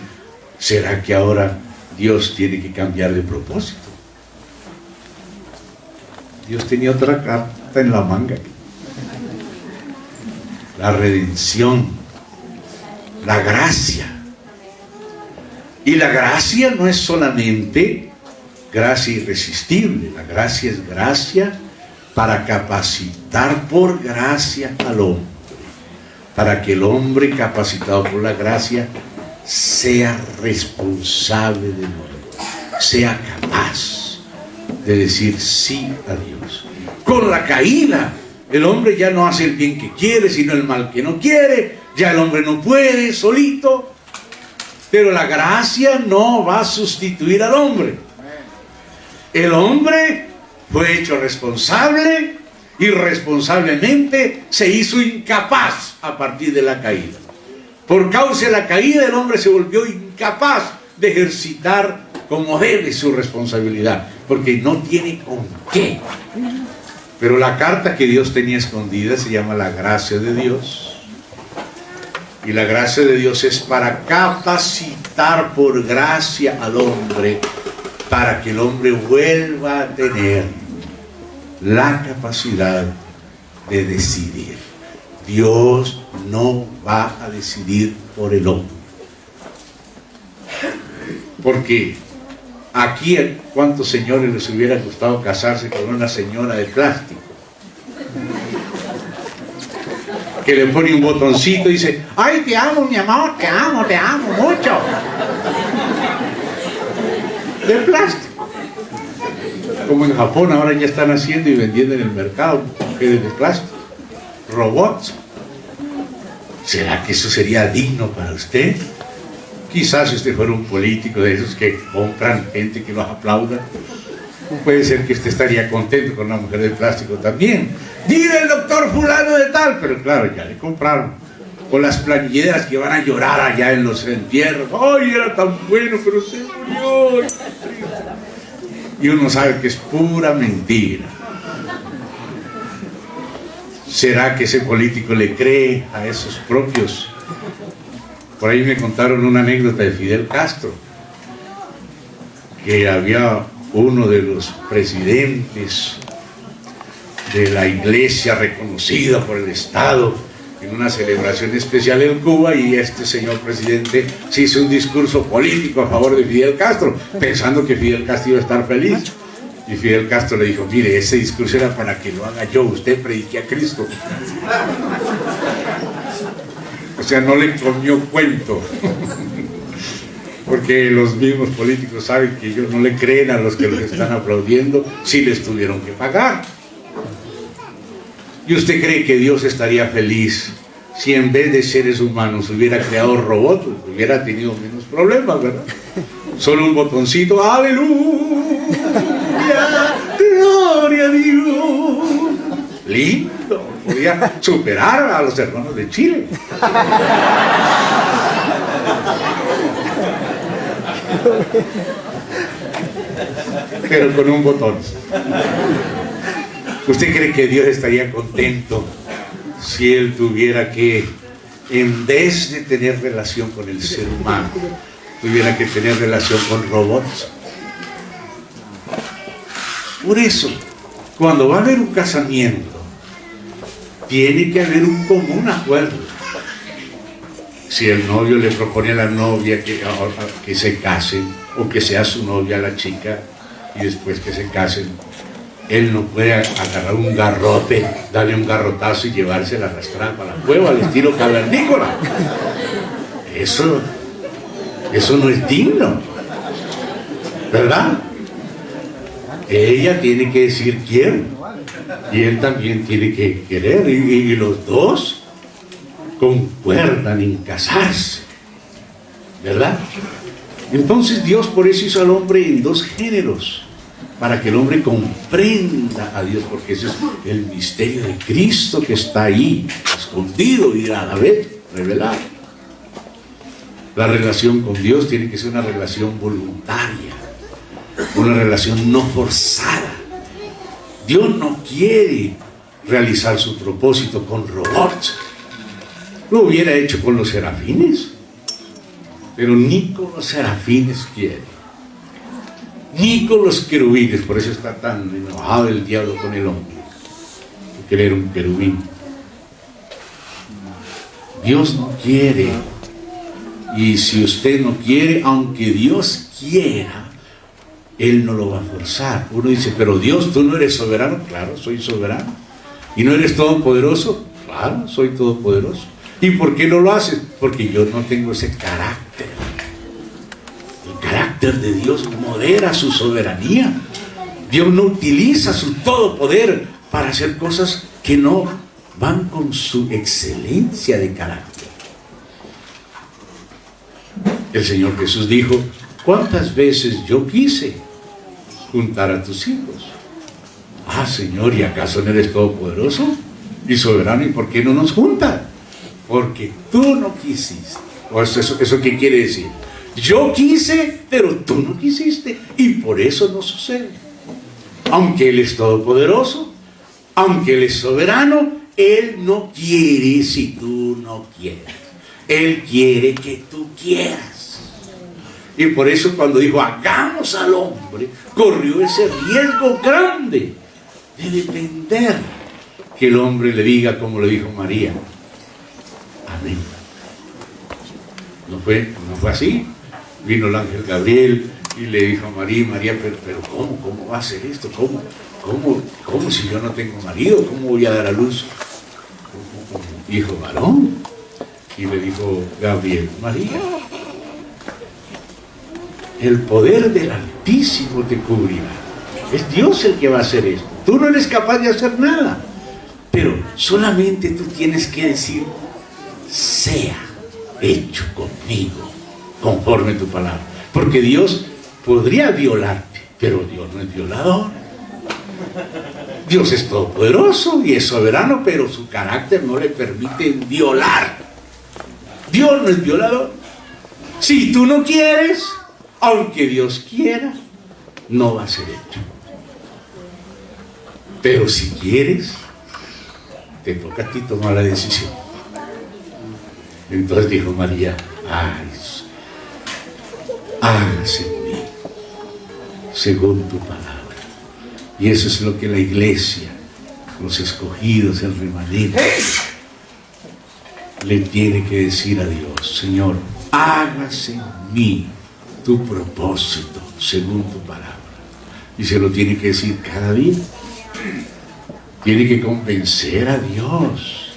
será que ahora Dios tiene que cambiar de propósito? Dios tenía otra carta en la manga: la redención, la gracia. Y la gracia no es solamente gracia irresistible, la gracia es gracia para capacitar por gracia al hombre, para que el hombre capacitado por la gracia sea responsable de lo, sea capaz de decir sí a Dios. Con la caída, el hombre ya no hace el bien que quiere, sino el mal que no quiere. Ya el hombre no puede solito. Pero la gracia no va a sustituir al hombre. El hombre fue hecho responsable y responsablemente se hizo incapaz a partir de la caída. Por causa de la caída, el hombre se volvió incapaz de ejercitar como debe su responsabilidad, porque no tiene con qué. Pero la carta que Dios tenía escondida se llama la gracia de Dios. Y la gracia de Dios es para capacitar por gracia al hombre, para que el hombre vuelva a tener la capacidad de decidir. Dios no va a decidir por el hombre. Porque aquí, ¿cuántos señores les hubiera gustado casarse con una señora de plástico? Que le pone un botoncito y dice: ¡ay, te amo, mi amor! ¡Te amo mucho! De plástico. Como en Japón ahora ya están haciendo y vendiendo en el mercado mujeres de plástico, robots. ¿Será que eso sería digno para usted? Quizás si usted fuera un político de esos que compran gente que los aplauda, puede ser que usted estaría contento con una mujer de plástico también. Diga el doctor fulano de tal, pero claro, ya le compraron. O las planilleras que van a llorar allá en los entierros: ¡ay, era tan bueno, pero se murió! Y uno sabe que es pura mentira. ¿Será que ese político le cree a esos propios? Por ahí me contaron una anécdota de Fidel Castro, que había uno de los presidentes de la iglesia reconocida por el Estado en una celebración especial en Cuba, y este señor presidente se hizo un discurso político a favor de Fidel Castro, pensando que Fidel Castro iba a estar feliz. Y Fidel Castro le dijo: mire, ese discurso era para que lo haga yo, usted predique a Cristo. O sea, no le comió cuento. Porque los mismos políticos saben que ellos no le creen a los que los están aplaudiendo, si les tuvieron que pagar. ¿Y usted cree que Dios estaría feliz si en vez de seres humanos hubiera creado robots? Hubiera tenido menos problemas, ¿verdad? Solo un botoncito: ¡aleluya! ¡Gloria a Dios! Lindo. Podía superar a los hermanos de Chile. Pero con un botón. ¿Usted cree que Dios estaría contento si Él tuviera que, en vez de tener relación con el ser humano, tuviera que tener relación con robots? Por eso, cuando va a haber un casamiento, tiene que haber un común acuerdo. Si el novio le propone a la novia que se casen, o que sea su novia la chica, y después que se casen, él no puede agarrar un garrote, darle un garrotazo y llevársela arrastrada para la cueva al estilo cavernícola. Eso no es digno, ¿verdad? Ella tiene que decir quiero, y él también tiene que querer, y los dos concuerdan en casarse, ¿verdad? Entonces Dios por eso hizo al hombre en dos géneros, para que el hombre comprenda a Dios, porque ese es el misterio de Cristo que está ahí, escondido, y a la vez revelar. La relación con Dios tiene que ser una relación voluntaria, una relación no forzada. Dios no quiere realizar su propósito con robots. Lo hubiera hecho con los serafines, pero ni con los serafines quiere, ni con los querubines. Por eso está tan enojado el diablo con el hombre, porque él era un querubín. Dios no quiere. Y si usted no quiere, aunque Dios quiera, Él no lo va a forzar. Uno dice, pero Dios, ¿tú no eres soberano? Claro, soy soberano. ¿Y no eres todopoderoso? Claro, soy todopoderoso. ¿Y por qué no lo haces? Porque yo no tengo ese carácter. El carácter de Dios modera su soberanía. Dios no utiliza su todopoder para hacer cosas que no van con su excelencia de carácter. El Señor Jesús dijo, ¿cuántas veces yo quise juntar a tus hijos? Ah, Señor, ¿y acaso no eres todopoderoso y soberano? ¿Y por qué no nos juntas? Porque tú no quisiste. ¿O eso qué quiere decir? Yo quise, pero tú no quisiste, y por eso no sucede. Aunque Él es todopoderoso, aunque Él es soberano, Él no quiere si tú no quieres. Él quiere que tú quieras. Y por eso cuando dijo, hagamos al hombre, corrió ese riesgo grande de depender que el hombre le diga como le dijo María. Amén. ¿No fue así? Vino el ángel Gabriel y le dijo a María, pero ¿cómo va a ser esto? ¿Cómo si yo no tengo marido? ¿Cómo voy a dar a luz un hijo varón? Y le dijo Gabriel, María, el poder del Altísimo te cubrirá. Es Dios el que va a hacer esto. Tú no eres capaz de hacer nada. Pero solamente tú tienes que decir, sea hecho conmigo, conforme tu palabra. Porque Dios podría violarte, pero Dios no es violador. Dios es todopoderoso y es soberano, pero su carácter no le permite violar. Dios no es violador. Si tú no quieres, aunque Dios quiera, no va a ser hecho. Pero si quieres, te toca a ti tomar la decisión. Entonces dijo María, hágase en mí según tu palabra. Y eso es lo que la iglesia, los escogidos, el remanente, le tiene que decir a Dios, Señor, hágase en mí tu propósito según tu palabra. Y se lo tiene que decir cada día. Tiene que convencer a Dios.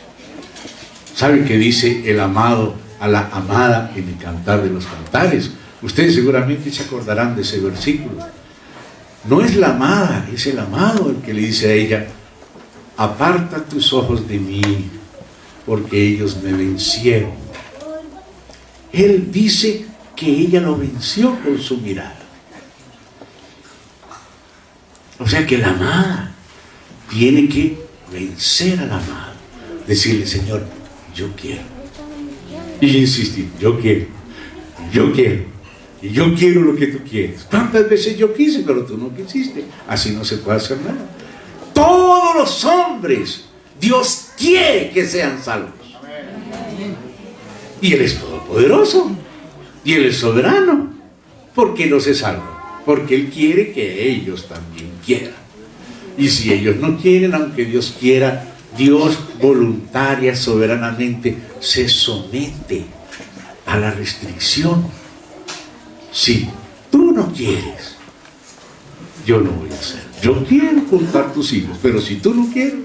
¿Saben qué dice el amado a la amada en el Cantar de los Cantares? Ustedes seguramente se acordarán de ese versículo. No es la amada, es el amado el que le dice a ella, aparta tus ojos de mí, porque ellos me vencieron. Él dice que ella lo venció con su mirada. O sea que la amada tiene que vencer al amado. Decirle, Señor, yo quiero. Y insistir, yo quiero. Y yo quiero lo que tú quieres. ¿Cuántas veces yo quise, pero tú no quisiste? Así no se puede hacer nada. Todos los hombres, Dios quiere que sean salvos. Y Él es todopoderoso. Y Él es soberano. ¿Por qué no se salvan? Porque Él quiere que ellos también quieran. Y si ellos no quieren, aunque Dios quiera, Dios voluntaria, soberanamente, se somete a la restricción. Si tú no quieres, yo no voy a hacer. Yo quiero juntar tus hijos, pero si tú no quieres,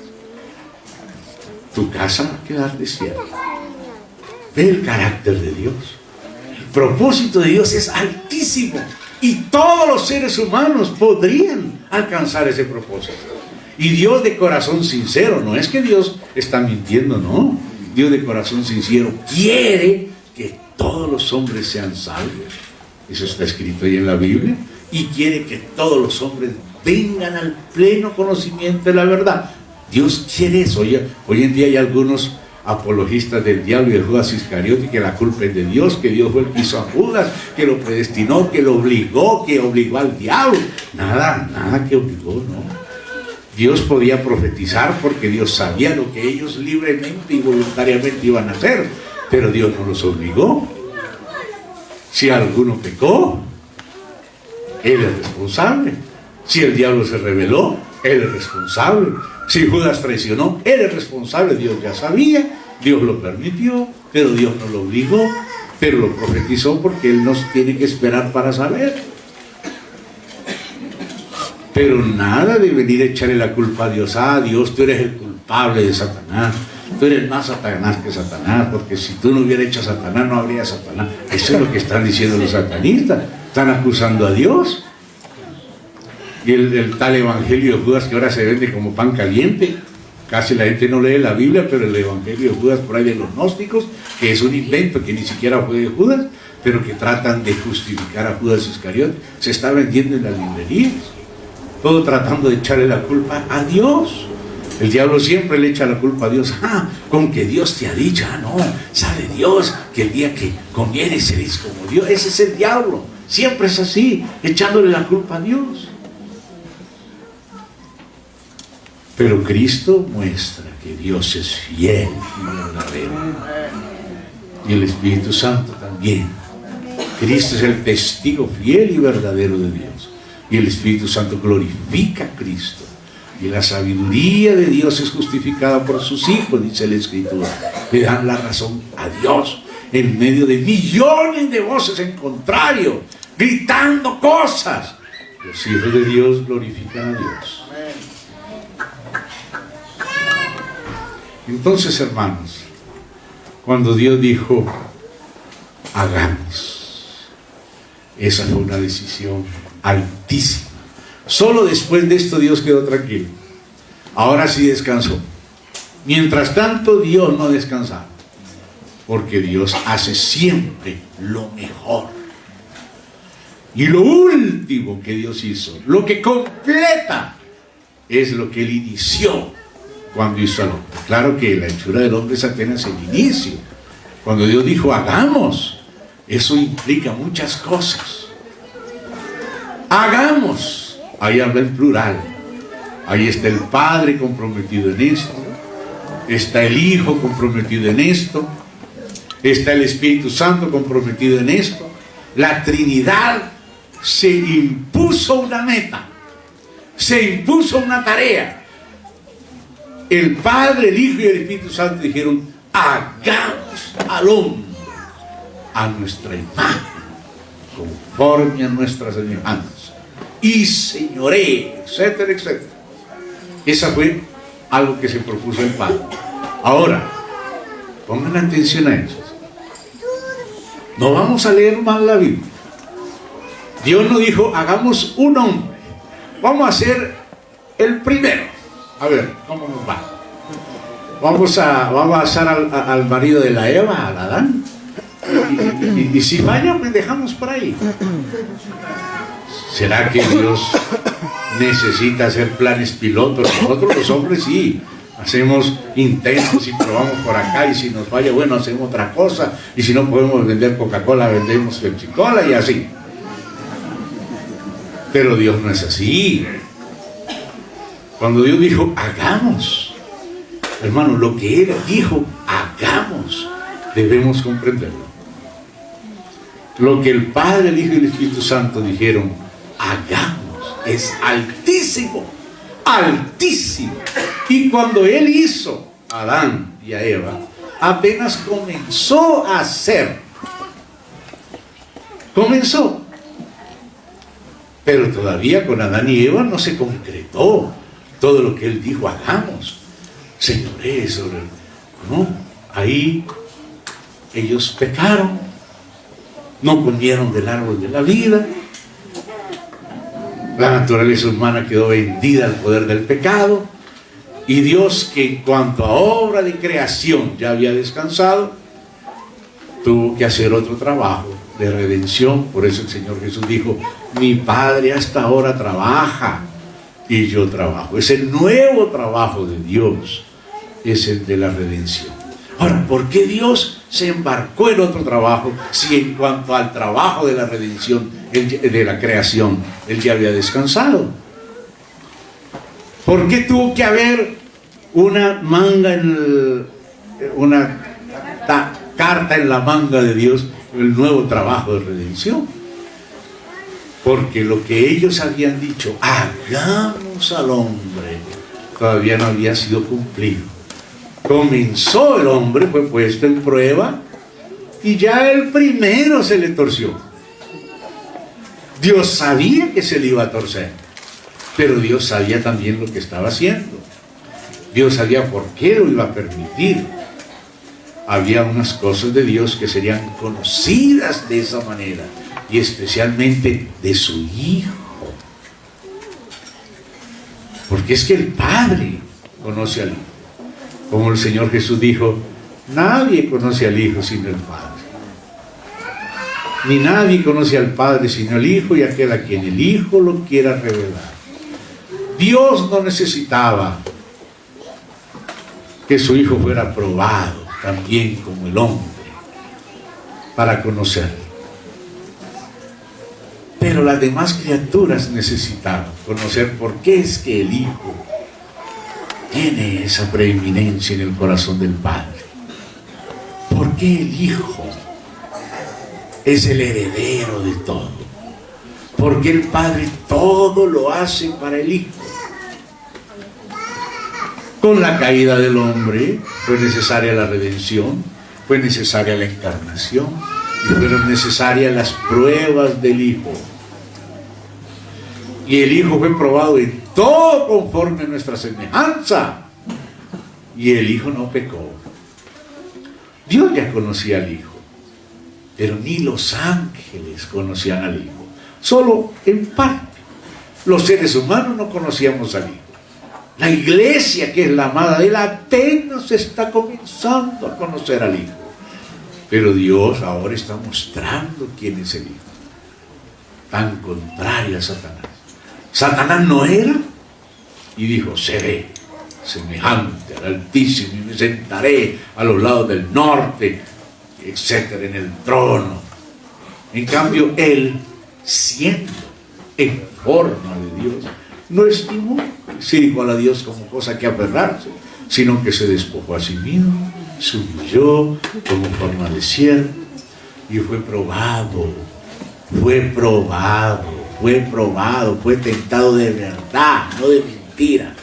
tu casa va a quedar desierta. Ve el carácter de Dios. El propósito de Dios es altísimo y todos los seres humanos podrían alcanzar ese propósito. Y Dios de corazón sincero, no es que Dios está mintiendo, no. Dios de corazón sincero quiere que todos los hombres sean salvos. Eso está escrito ahí en la Biblia. Y quiere que todos los hombres vengan al pleno conocimiento de la verdad. Dios quiere eso. Hoy en día hay algunos apologistas del diablo y de Judas Iscariote, que la culpa es de Dios, que Dios fue el que hizo a Judas, que lo predestinó, que lo obligó, que obligó al diablo. Nada que obligó, no. Dios podía profetizar porque Dios sabía lo que ellos libremente y voluntariamente iban a hacer, pero Dios no los obligó. Si alguno pecó, Él es responsable. Si el diablo se rebeló, Él es responsable. Si Judas traicionó, Él es responsable. Dios ya sabía, Dios lo permitió, pero Dios no lo obligó, pero lo profetizó porque Él nos tiene que esperar para saber. Pero nada de venir a echarle la culpa a Dios. Ah, Dios, tú eres el culpable de Satanás. Tú eres más Satanás que Satanás, porque si tú no hubieras hecho a Satanás, no habría Satanás. Eso es lo que están diciendo los satanistas. Están acusando a Dios. Y el tal evangelio de Judas que ahora se vende como pan caliente. Casi la gente no lee la Biblia, pero el evangelio de Judas por ahí de los gnósticos, que es un invento que ni siquiera fue de Judas, pero que tratan de justificar a Judas Iscariote, se está vendiendo en las librerías. Todo tratando de echarle la culpa a Dios. El diablo siempre le echa la culpa a Dios. Ah, con que Dios te ha dicho, ah, no, sabe Dios que el día que conviene seréis como Dios. Ese es el diablo. Siempre es así, echándole la culpa a Dios. Pero Cristo muestra que Dios es fiel y verdadero. Y el Espíritu Santo también. Cristo es el testigo fiel y verdadero de Dios. Y el Espíritu Santo glorifica a Cristo. Y la sabiduría de Dios es justificada por sus hijos, dice la Escritura. Le dan la razón a Dios en medio de millones de voces en contrario, gritando cosas. Los hijos de Dios glorifican a Dios. Entonces, hermanos, cuando Dios dijo, hagamos, esa fue una decisión altísima. Solo después de esto Dios quedó tranquilo. Ahora sí descansó. Mientras tanto, Dios no descansaba, porque Dios hace siempre lo mejor. Y lo último que Dios hizo, lo que completa, es lo que Él inició cuando hizo al hombre. Claro que la hechura del hombre es apenas el inicio. Cuando Dios dijo hagamos, eso implica muchas cosas. Hagamos, ahí habla en plural. Ahí está el Padre comprometido en esto, está el Hijo comprometido en esto, está el Espíritu Santo comprometido en esto. La Trinidad se impuso una meta, se impuso una tarea. El Padre, el Hijo y el Espíritu Santo dijeron, hagamos al hombre a nuestra imagen, conforme a nuestras semejanzas, y señoree, etcétera, etcétera. Esa fue algo que se propuso el Padre. Ahora, pongan atención a eso. No vamos a leer mal la Biblia. Dios no dijo, hagamos un hombre, vamos a hacer el primero. A ver, ¿cómo nos va? Vamos a hacer al marido de la Eva, al Adán. Y si falla, pues dejamos por ahí. ¿Será que Dios necesita hacer planes pilotos? Nosotros los hombres sí, hacemos intentos y probamos por acá, y si nos falla, bueno, hacemos otra cosa, y si no podemos vender Coca-Cola, vendemos Pepsi-Cola y así. Pero Dios no es así. Cuando Dios dijo, hagamos, hermano, lo que Él dijo, hagamos, debemos comprenderlo. Lo que el Padre, el Hijo y el Espíritu Santo dijeron, hagamos, es altísimo, altísimo. Y cuando Él hizo a Adán y a Eva, apenas comenzó a hacer. Comenzó. Pero todavía con Adán y Eva no se concretó todo lo que Él dijo, hagamos. Señoré sobre él. No, ahí ellos pecaron, no comieron del árbol de la vida, la naturaleza humana quedó vendida al poder del pecado, y Dios, que en cuanto a obra de creación ya había descansado, tuvo que hacer otro trabajo de redención. Por eso el Señor Jesús dijo, mi Padre hasta ahora trabaja y yo trabajo. Es el nuevo trabajo de Dios, es el de la redención. Ahora, ¿por qué Dios se embarcó en otro trabajo si en cuanto al trabajo de la redención, de la creación, Él ya había descansado? ¿Por qué tuvo que haber una manga carta en la manga de Dios, el nuevo trabajo de redención? Porque lo que ellos habían dicho, hagamos al hombre, todavía no había sido cumplido. Comenzó el hombre, fue puesto en prueba, y ya el primero se le torció. Dios sabía que se le iba a torcer, pero Dios sabía también lo que estaba haciendo. Dios sabía por qué lo iba a permitir. Había unas cosas de Dios que serían conocidas de esa manera, y especialmente de su Hijo. Porque es que el Padre conoce al Hijo. Como el Señor Jesús dijo, nadie conoce al Hijo sino el Padre. Ni nadie conoce al Padre sino el Hijo y aquel a quien el Hijo lo quiera revelar. Dios no necesitaba que su Hijo fuera probado también como el hombre para conocerlo. Pero las demás criaturas necesitaban conocer por qué es que el Hijo tiene esa preeminencia en el corazón del Padre. ¿Por qué el Hijo es el heredero de todo? ¿Por qué el Padre todo lo hace para el Hijo? Con la caída del hombre fue necesaria la redención, fue necesaria la encarnación y fueron necesarias las pruebas del Hijo. Y el Hijo fue probado en todo conforme a nuestra semejanza. Y el Hijo no pecó. Dios ya conocía al Hijo, pero ni los ángeles conocían al Hijo. Solo en parte. Los seres humanos no conocíamos al Hijo. La iglesia, que es la amada de Él, apenas está comenzando a conocer al Hijo. Pero Dios ahora está mostrando quién es el Hijo. Tan contrario a Satanás. Satanás no era, y dijo, seré semejante al Altísimo y me sentaré a los lados del norte, etcétera, en el trono. En cambio, él, siendo en forma de Dios, no estimó ser igual a Dios como cosa que aferrarse, sino que se despojó a sí mismo, se humilló, tomó forma de siervo y fue probado, fue tentado de verdad, no de mentira,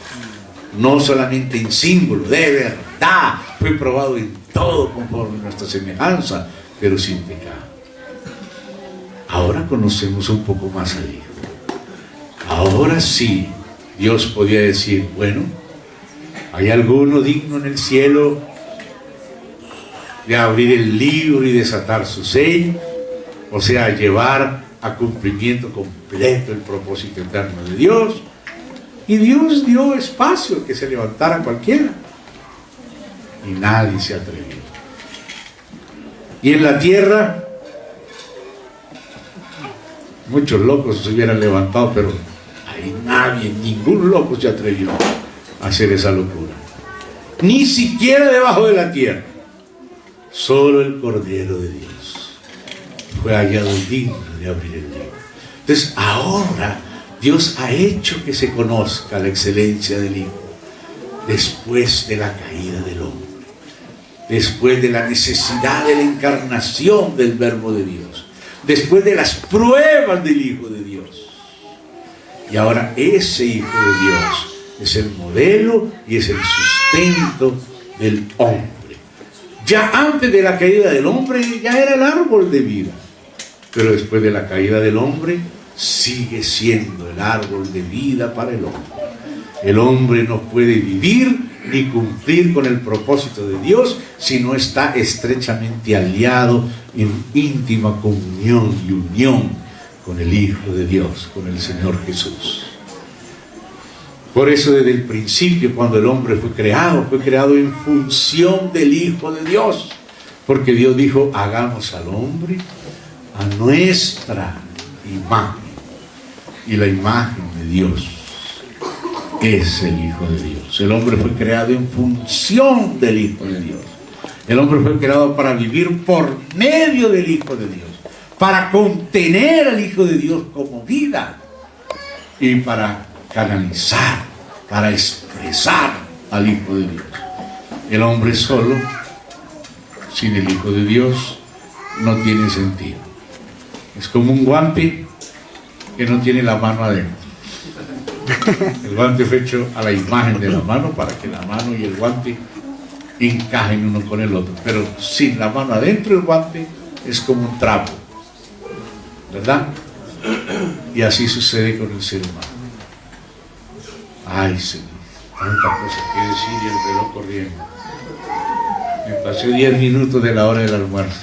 no solamente en símbolo, de verdad, fue probado en todo conforme a nuestra semejanza, pero sin pecado. Ahora conocemos un poco más al Hijo. Ahora sí, Dios podía decir, bueno, ¿hay alguno digno en el cielo de abrir el libro y desatar su sello? O sea, llevar a cumplimiento completo el propósito eterno de Dios. Y Dios dio espacio que se levantara cualquiera. Y nadie se atrevió. Y en la tierra, muchos locos se hubieran levantado, pero ahí nadie, ningún loco se atrevió a hacer esa locura. Ni siquiera debajo de la tierra. Solo el Cordero de Dios fue hallado digno de abrir el libro. Entonces ahora Dios ha hecho que se conozca la excelencia del Hijo después de la caída del hombre, después de la necesidad de la encarnación del Verbo de Dios, después de las pruebas del Hijo de Dios. Y ahora ese Hijo de Dios es el modelo y es el sustento del hombre. Ya antes de la caída del hombre ya era el árbol de vida, pero después de la caída del hombre sigue siendo el árbol de vida para el hombre. El hombre no puede vivir ni cumplir con el propósito de Dios si no está estrechamente aliado en íntima comunión y unión con el Hijo de Dios, con el Señor Jesús. Por eso desde el principio, cuando el hombre fue creado en función del Hijo de Dios, porque Dios dijo, hagamos al hombre a nuestra imagen, y la imagen de Dios es el Hijo de Dios. El hombre fue creado en función del Hijo de Dios. El hombre fue creado para vivir por medio del Hijo de Dios, para contener al Hijo de Dios como vida y para canalizar, para expresar al Hijo de Dios. El hombre solo, sin el Hijo de Dios, no tiene sentido. Es como un guante que no tiene la mano adentro. El guante fue hecho a la imagen de la mano para que la mano y el guante encajen uno con el otro, pero sin la mano adentro el guante es como un trapo, ¿verdad? Y así sucede con el ser humano. Ay, Señor, tanta cosa que decir y el reloj corriendo. Me pasé 10 minutos de la hora del almuerzo.